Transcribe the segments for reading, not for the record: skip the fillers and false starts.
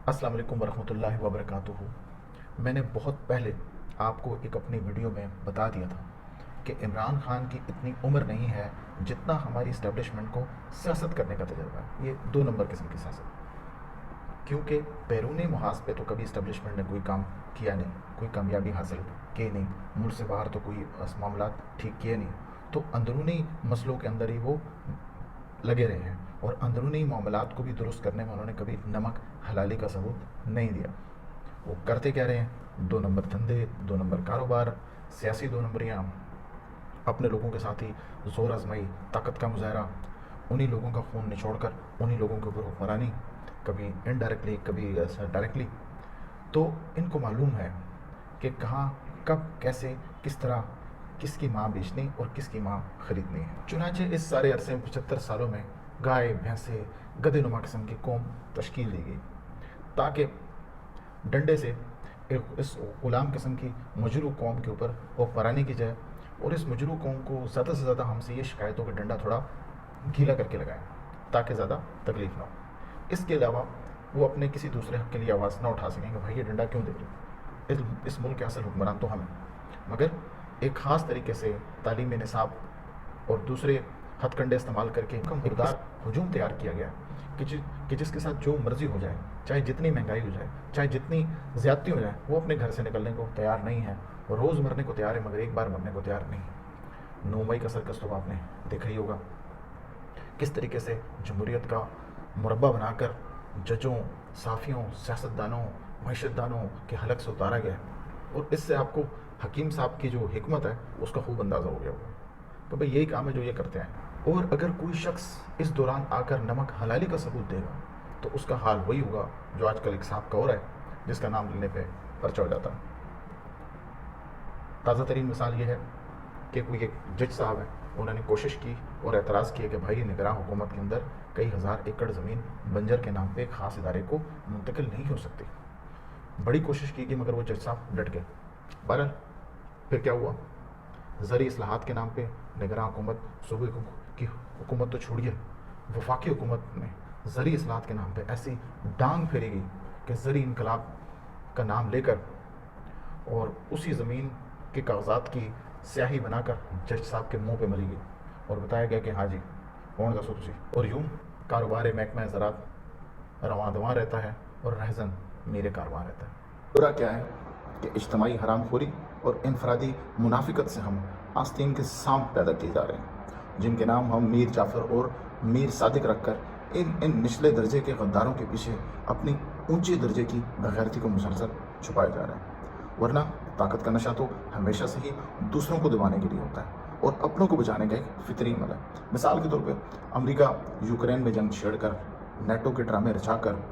अस्सलाम वालेकुम वरहमतुल्लाहि वबरकातुहू। मैंने बहुत पहले आपको एक अपनी वीडियो में बता दिया था कि इमरान खान की इतनी उम्र नहीं है जितना हमारी इस्टेब्लिशमेंट को सियासत करने का तजुर्बा है। ये दो नंबर किस्म की सियासत, क्योंकि बैरूनी मुहाज पे तो कभी इस्टेब्लिशमेंट ने कोई काम किया नहीं, कोई कामयाबी हासिल की नहीं, मुल्क से बाहर तो कोई मामला ठीक किए नहीं, तो अंदरूनी मसलों के अंदर ही वो लगे रहे हैं और अंदरूनी मामलात को भी दुरुस्त करने में उन्होंने कभी नमक हलाली का सबूत नहीं दिया। वो करते क्या रहे हैं? दो नंबर धंधे, दो नंबर कारोबार, सियासी दो नंबरियाँ, अपने लोगों के साथ ही जोर आजमाई, ताकत का मुजाहरा, उन्हीं लोगों का खून निचोड़ कर उन्हीं लोगों के ऊपर हुक्मरानी, कभी इनडायरेक्टली कभी डायरेक्टली। तो इनको मालूम है कि कहाँ कब कैसे किस तरह किसकी माँ बेचनी और किसकी माँ खरीदनी है। चुनांचे इस सारे अरसे में 75 सालों में गाय भैंसे गधे नुमा किस्म की कौम तश्कील दी गई ताकि डंडे से इस गुलाम किस्म की मजरू कौम के ऊपर हुक्मरानी की जाए और इस मजरू कौम को ज़्यादा से ज़्यादा हमसे ये शिकायतों का डंडा थोड़ा गीला करके लगाएं ताकि ज़्यादा तकलीफ ना हो। इसके अलावा वो अपने किसी दूसरे हक़ के लिए आवाज़ ना उठा सकेंगे, भाई ये डंडा क्यों दे रहे हो, इस मुल्क के असल हुक्मरान तो हमें। मगर एक ख़ास तरीके से तालीम निसाब और दूसरे हथकंडे इस्तेमाल करके मकदार हजूम तैयार किया गया कि जिसके साथ जो मर्ज़ी हो जाए, चाहे जितनी महंगाई हो जाए, चाहे जितनी ज़्यादती हो जाए, वो अपने घर से निकलने को तैयार नहीं है। रोज़ मरने को तैयार है मगर एक बार मरने को तैयार नहीं है। 9 मई का सर्कस तो आपने देखा ही होगा, किस तरीके से जमहूरियत का मुरब्बा बनाकर जजों, साफ़ियों, सियासतदानों, मईशतदानों के हलक से उतारा गया है। और इससे आपको हकीम साहब की जो हिकमत है उसका खूब अंदाज़ा हो गया होगा। तो भाई यही काम है जो ये करते हैं। और अगर कोई शख्स इस दौरान आकर नमक हलाली का सबूत देगा तो उसका हाल वही होगा जो आजकल एक साहब का हो रहा है जिसका नाम लेने पे पर्चा हो जाता है। ताज़ा तरीन मिसाल ये है कि कोई एक जज साहब है, उन्होंने कोशिश की और एतराज़ किया कि भाई निगरान हुकूमत के अंदर कई हज़ार एकड़ ज़मीन बंजर के नाम पे एक ख़ास इदारे को मुंतकिल नहीं हो सकती। बड़ी कोशिश की मगर वो जज साहब डट गए। बहरहाल फिर क्या हुआ, ज़री इस्लाहात के नाम पे निगरान हुकूमत, सूबे की हुकूमत तो छोड़िए, वफाकी हुकूमत ने ज़री इस्लाहात के नाम पे ऐसी डांग फेरी गई कि ज़री इनकलाब का नाम लेकर और उसी ज़मीन के कागजात की स्याही बनाकर जज साहब के मुंह पे मरी गई और बताया गया कि हाँ जी कौन दसो तुसी। और यूँ कारोबार महकमा ज़रात रवां दवां रहता है और रहजन मेरे कारवां रहता है। बुरा क्या है कि इज्तमाही हरामखोरी और इनफरादी मुनाफिकत से हम आस्तीन के सांप पैदा किए जा रहे हैं, जिनके नाम हम मीर जाफ़र और मीर सादिक रखकर इन निचले दर्जे के गद्दारों के पीछे अपनी ऊंचे दर्जे की बगैरती को मुसलसल छुपाए जा रहे हैं। वरना ताकत का नशा तो हमेशा से ही दूसरों को दबाने के लिए होता है और अपनों को बचाने का एक फितरी अमल है। मिसाल के तौर पर अमेरिका यूक्रेन में जंग छेड़कर नेटो के ड्रामे रचाकर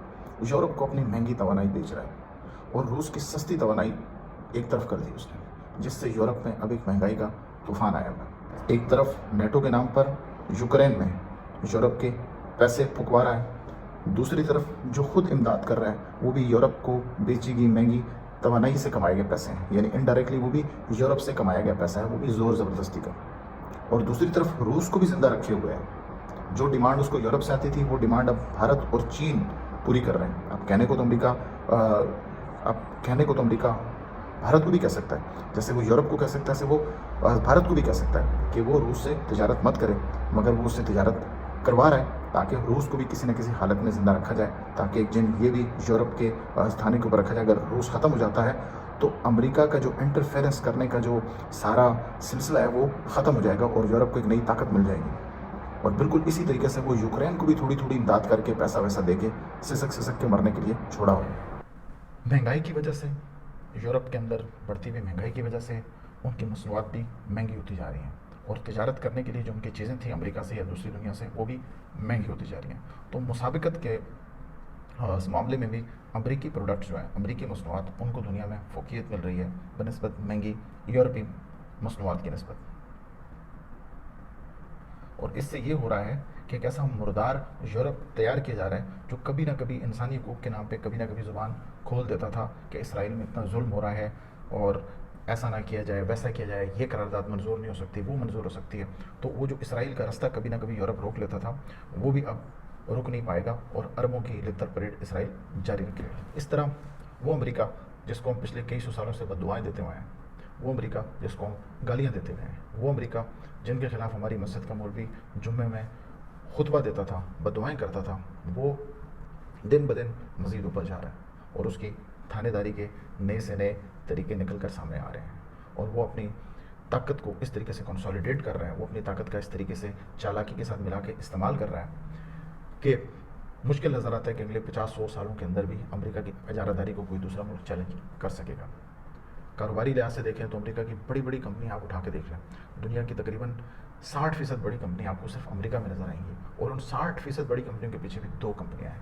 यूरोप को अपनी महंगी तवानाई बेच रहा है और रूस की सस्ती तवानाई एक तरफ कर दी उसने, जिससे यूरोप में अब एक महंगाई का तूफान आया हुआ है। एक तरफ नेटो के नाम पर यूक्रेन में यूरोप के पैसे फुकवा रहा है, दूसरी तरफ जो खुद इमदाद कर रहा है वो भी यूरोप को बेची गई महंगी तवानाई से कमाए गए पैसे हैं, यानी इनडायरेक्टली वो भी यूरोप से कमाया गया पैसा है, वो भी ज़ोर ज़बरदस्ती का। और दूसरी तरफ रूस को भी ज़िंदा रखे हुए हैं, जो डिमांड उसको यूरोप से आती थी वो डिमांड अब भारत और चीन पूरी कर रहे हैं। अब कहने को तो अमेरिका भारत को भी कह सकता है, जैसे वो यूरोप को कह सकता है, ऐसे वो भारत को भी कह सकता है कि वो रूस से तिजारत मत करे, मगर वो उससे तिजारत करवा रहा है ताकि रूस को भी किसी न किसी हालत में ज़िंदा रखा जाए, ताकि एक दिन ये भी यूरोप के स्थान के ऊपर रखा जाए। अगर रूस ख़त्म हो जाता है तो अमेरिका का जो इंटरफेरेंस करने का जो सारा सिलसिला है वो ख़त्म हो जाएगा और यूरोप को एक नई ताकत मिल जाएगी। और बिल्कुल इसी तरीके से वो यूक्रेन को भी थोड़ी थोड़ी इमदाद करके पैसा वैसा दे के सिसक के मरने के लिए छोड़ा हो। महंगाई की वजह से, यूरोप के अंदर बढ़ती हुई महंगाई की वजह से उनकी मसनूआत भी महंगी होती जा रही हैं और तिजारत करने के लिए जो उनकी चीज़ें थी अमेरिका से या दूसरी दुनिया से वो भी महंगी होती जा रही हैं। तो मुसाबिकत के इस मामले में भी अमरीकी प्रोडक्ट्स जो हैं, अमरीकी मसनूआत, उनको दुनिया में फ़ोकियत मिल रही है बनस्बत महंगी यूरोपीय मसनूआत की नस्बत। और इससे ये हो रहा है कि एक ऐसा मुर्दार यूरोप तैयार किया जा रहा है जो कभी ना कभी इंसानी हकूक़ के नाम पे कभी ना कभी ज़ुबान खोल देता था कि इसराइल में इतना जुल्म हो रहा है और ऐसा ना किया जाए, वैसा किया जाए, ये करारदाद मंजूर नहीं हो सकती, वो मंजूर हो सकती है। तो वो जो इसराइल का रास्ता कभी ना कभी यूरोप रोक लेता था, वो भी अब रुक नहीं पाएगा और अरबों की लितर परेड इसराइल जारी रखेगा। इस तरह वो अमेरिका जिसको हम पिछले कई सौ सालों से बददुआएं देते हुए हैं, वो अमेरिका जिसको हम गालियाँ देते हुए हैं, वो अमेरिका जिनके खिलाफ हमारी मस्जिद का मौलवी जुम्मे में खुतबा देता था, बददुआएं करता था, वो दिन ब दिन मज़ीद ऊपर जा रहा है और उसकी थानेदारी के नए से नए तरीके निकल कर सामने आ रहे हैं और वो अपनी ताकत को इस तरीके से कंसोलिडेट कर रहा है, वो अपनी ताकत का इस तरीके से चालाकी के साथ मिला के इस्तेमाल कर रहा है कि मुश्किल नज़र आता है कि अगले 50-100 सालों के अंदर भी अमेरिका की इजारादारी को कोई दूसरा मुल्क चैलेंज कर सकेगा। कारोबारी लिहाज से देखें तो अमेरिका की बड़ी बड़ी कंपनी आप उठा के देख लें, दुनिया की तकरीबन 60% बड़ी कंपनी आपको सिर्फ अमेरिका में नज़र आएंगी और उन 60% बड़ी कंपनियों के पीछे भी 2 कंपनियां हैं,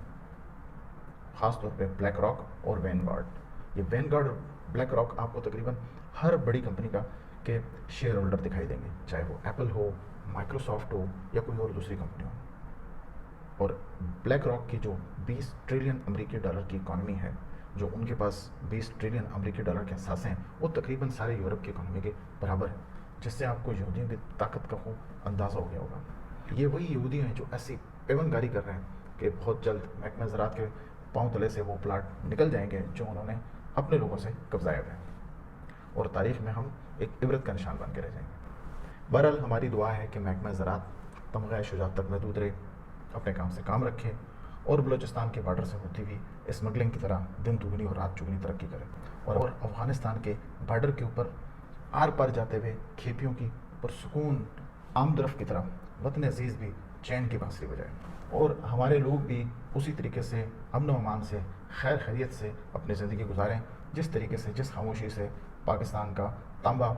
ख़ास तौर पे ब्लैक रॉक और वैनगार्ड। ये वैनगार्ड और ब्लैक रॉक आपको तकरीबन हर बड़ी कंपनी का के शेयर होल्डर दिखाई देंगे, चाहे वो एप्पल हो, माइक्रोसॉफ्ट हो या कोई और दूसरी कंपनी हो। और ब्लैक रॉक की जो 20 ट्रिलियन अमेरिकी डॉलर की इकॉनमी है, जो उनके पास 20 ट्रिलियन अमेरिकी डॉलर के असासे हैं, वो तकरीबन सारे यूरोप की इकॉनमी के बराबर है, जिससे आपको यहूदियों की ताकत का खूब अंदाज़ा हो गया होगा। ये वही यहूदी हैं जो ऐसी पेवनगारी कर रहे हैं कि बहुत जल्द महकमा ज़राअत के पाँव तले से वो प्लाट निकल जाएंगे जो उन्होंने अपने लोगों से कब्जाए हुए हैं और तारीख़ में हम एक इबरत का निशान बन के रह जाएंगे। बहरहाल हमारी दुआ है कि महकमा ज़राअत तमग़ा शुजाअत तक महदूद रहे, अपने काम से काम रखे और बलूचिस्तान के बॉर्डर से होती हुई स्मगलिंग की तरह दिन दुगनी और रात चुगनी तरक्की करे और अफ़गानिस्तान के बॉर्डर के ऊपर आर पार जाते हुए खेपियों की पुरसुकून आमदरफ की तरह वतन अजीज़ भी चैन की बांसुरी बजाए और हमारे लोग भी उसी तरीके से अमन व अमान से खैर खैरियत से अपनी ज़िंदगी गुजारें, जिस तरीके से जिस खामोशी से पाकिस्तान का तांबा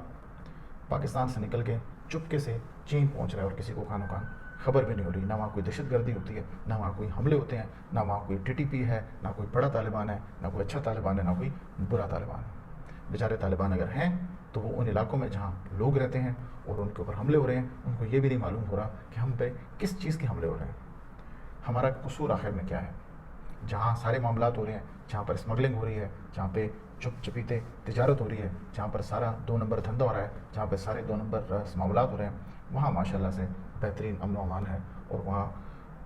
पाकिस्तान से निकल के चुपके से चीन पहुंच रहा है और किसी को खानो खान खबर भी नहीं हो रही, ना वहाँ कोई दहशतगर्दी होती है, ना वहाँ कोई हमले होते हैं, ना वहाँ कोई टीटीपी है, ना कोई बड़ा तालिबान है, ना कोई अच्छा तालिबान है, ना कोई बुरा तालिबान है। बेचारे तालिबान अगर हैं तो वो उन इलाकों में जहाँ लोग रहते हैं और उनके ऊपर हमले हो रहे हैं, उनको ये भी नहीं मालूम हो रहा कि हम पे किस चीज़ के हमले हो रहे हैं, हमारा कसूर आखिर में क्या है। जहाँ सारे मामलात हो रहे हैं, जहाँ पर स्मगलिंग हो रही है, जहाँ पे चुप चपीते तिजारत हो रही है, जहाँ पर सारा 2 नंबर धंधा हो रहा है, जहाँ पर सारे 2 नंबर मामलात हो रहे हैं, वहाँ माशाल्लाह से बेहतरीन अमन अमान है और वहाँ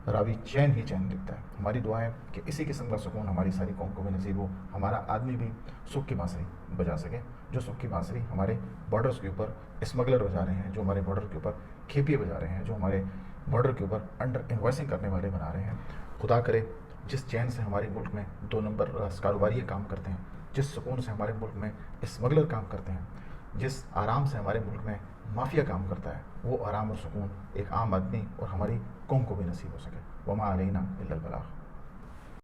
रावी चैन ही चैन दिखता है। हमारी दुआ है कि इसी किस्म का सुकून हमारी सारी कौम को भी नसीब हो, हमारा आदमी भी सुख की बांसुरी बजा सके, जो सुख की बांसुरी हमारे बॉर्डर्स के ऊपर स्मगलर बजा रहे हैं, जो हमारे बॉर्डर के ऊपर खेपिए बजा रहे हैं, जो हमारे बॉर्डर के ऊपर अंडर इन्वॉइसिंग करने वाले बना रहे हैं। खुदा करे जिस चैन से हमारे मुल्क में 2 नंबर कारोबारी काम करते हैं, जिस सुकून से हमारे मुल्क में स्मगलर काम करते हैं, जिस आराम से हमारे मुल्क में माफिया काम करता है, वो आराम और सुकून एक आम आदमी और हमारी कौम को भी नसीब हो सके। वमा अलैना इल्लल बलाग।